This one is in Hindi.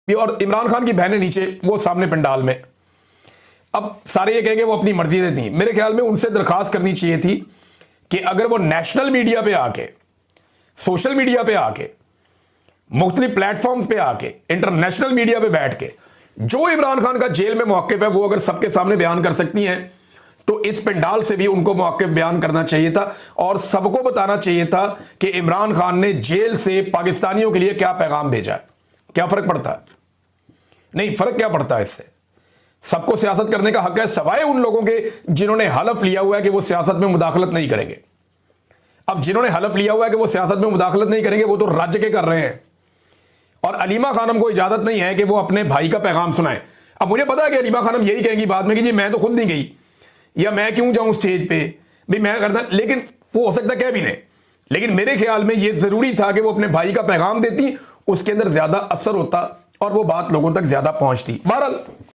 और इमरान खान की बहनें नीचे, वो सामने पंडाल में। अब सारे ये कहेंगे वो अपनी मर्जी से थी। मेरे ख्याल में उनसे दरखास्त करनी चाहिए थी कि अगर वो नेशनल मीडिया पे आके, सोशल मीडिया पे आके, मुख्तलिफ प्लेटफॉर्म्स पे आके, इंटरनेशनल मीडिया पे बैठ के जो इमरान खान का जेल में मौक़िफ़ है वो अगर सबके सामने बयान कर सकती हैं, तो इस पंडाल से भी उनको मौक़िफ़ बयान करना चाहिए था और सबको बताना चाहिए था कि इमरान खान ने जेल से पाकिस्तानियों के लिए क्या पैगाम भेजा है। क्या फ़र्क पड़ता है? नहीं, फ़र्क क्या पड़ता है इससे? सबको सियासत करने का हक है, सवाए उन लोगों के जिन्होंने हलफ लिया हुआ है कि वो सियासत में मुदाखलत नहीं करेंगे। अब जिन्होंने हलफ लिया हुआ है कि वो सियासत में मुदाखलत नहीं करेंगे, वो तो राज्य के कर रहे हैं। और अलीमा खानम को इजाज़त नहीं है कि वो अपने भाई का पैगाम सुनाए। अब मुझे पता है कि अलीमा खानम यही कहेंगी बाद में कि जी मैं तो खुद नहीं गई, या मैं क्यों जाऊं स्टेज पे, भी मैं करना, लेकिन वो हो सकता कह भी नहीं। लेकिन मेरे ख्याल में ये ज़रूरी था कि वो अपने भाई का पैगाम देती, उसके अंदर ज़्यादा असर होता और वो बात लोगों तक ज़्यादा पहुंचती। बहरहाल